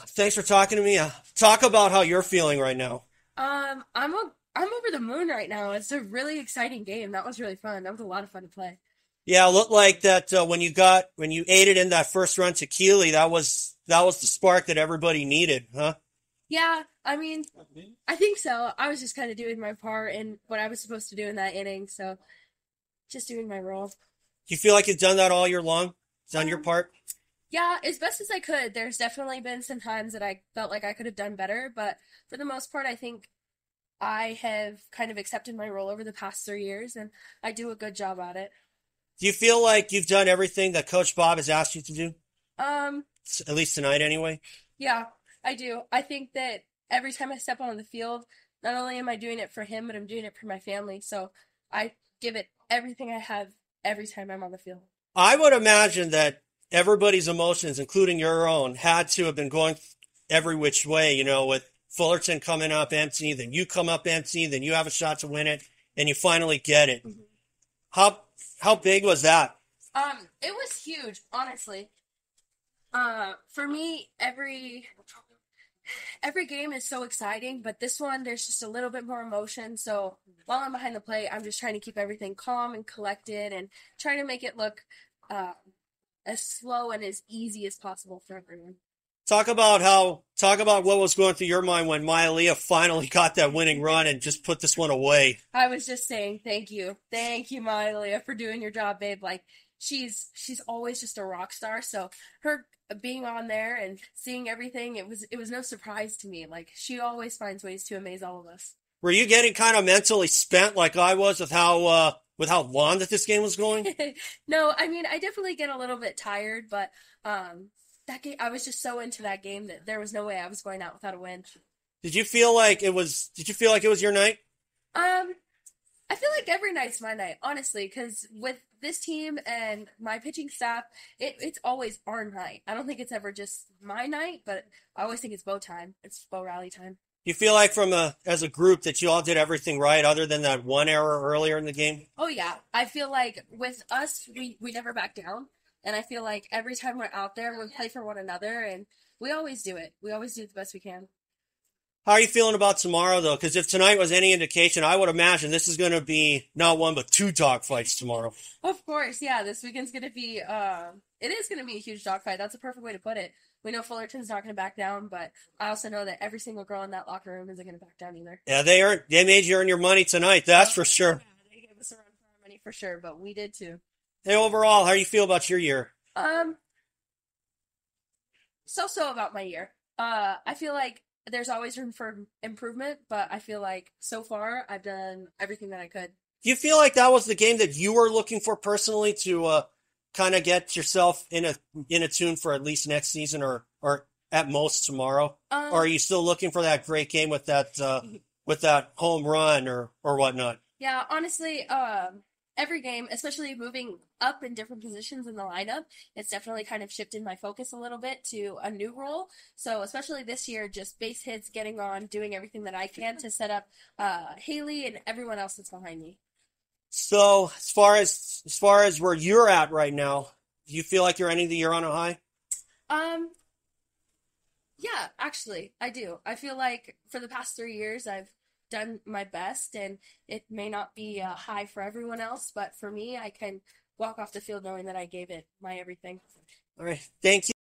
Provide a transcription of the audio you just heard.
Thanks for talking to me. Talk about how you're feeling right now. I'm over the moon right now. It's a really exciting game. That was really fun. That was a lot of fun to play. Yeah, it looked like that when you ate it in that first run to Keeley, that was the spark that everybody needed, huh? Yeah, I mean, I think so. I was just kind of doing my part in what I was supposed to do in that inning, so just doing my role. Do you feel like you've done that all year long? Done your Um, part? yeah, as best as I could. There's definitely been some times that I felt like I could have done better, but for the most part, I think I have kind of accepted my role over the past 3 years, and I do a good job at it. Do you feel like you've done everything that Coach Bob has asked you to do? Um, At least tonight, anyway. Yeah, I do. I think that every time I step on the field, not only am I doing it for him, but I'm doing it for my family. So I give it everything I have every time I'm on the field. I would imagine that everybody's emotions, including your own, had to have been going every which way, with Fullerton coming up empty, then you come up empty, then you have a shot to win it, and you finally get it. Mhm. How how big was that? It was huge, honestly. For me, every game is so exciting, but this one there's just a little bit more emotion. So while I'm behind the plate, I'm just trying to keep everything calm and collected and trying to make it look uh, as slow and as easy as possible for everyone. Talk about what was going through your mind when Maia finally got that winning run and just put this one away. I was just saying thank you, Malia, for doing your job, babe. Like she's always just a rock star. So her being on there and seeing everything, it was no surprise to me. Like she always finds ways to amaze all of us. Were you getting kind of mentally spent like I was with how long that this game was going? No, I mean I definitely get a little bit tired, but that game I was just so into that game that there was no way I was going out without a win. Did you feel like it was your night? Um, I feel like every night's my night, honestly, because with this team and my pitching staff, it's always our night. I don't think it's ever just my night, but I always think it's bow time. It's bow rally time. You feel like as a group that you all did everything right other than that one error earlier in the game? Oh yeah, I feel like with us, we never back down, and I feel like every time we're out there, we play for one another, and we always do it. We always do the best we can. How are you feeling about tomorrow though? Because if tonight was any indication, I would imagine this is going to be not one but two dogfights tomorrow. Of course, yeah. This weekend's gonna be it is gonna be a huge dogfight. That's a perfect way to put it. We know Fullerton's not gonna back down, but I also know that every single girl in that locker room isn't gonna back down either. Yeah, they made you earn your money tonight. Oh That's for sure. yeah, they gave us a run for our money for sure, but we did too. Hey, overall, how do you feel about your year? Um, so about my year. I feel like there's always room for improvement, but I feel like so far I've done everything that I could. Do you feel like that was the game that you were looking for personally to kind of get yourself in a tune for at least next season or at most tomorrow? Or are Um, you still looking for that great game with that home run or whatnot? Yeah, honestly, every game, especially moving up in different positions in the lineup, it's definitely kind of shifted my focus a little bit to a new role. So, especially this year, just base hits, getting on, doing everything that I can to set up Haley and everyone else that's behind me. So as far as where you're at right now, do you feel like you're ending the year on a high? Um, yeah, actually, I do. I feel like for the past 3 years, I've done my best, and it may not be high for everyone else, but for me, I can walk off the field knowing that I gave it my everything. All right. Thank you.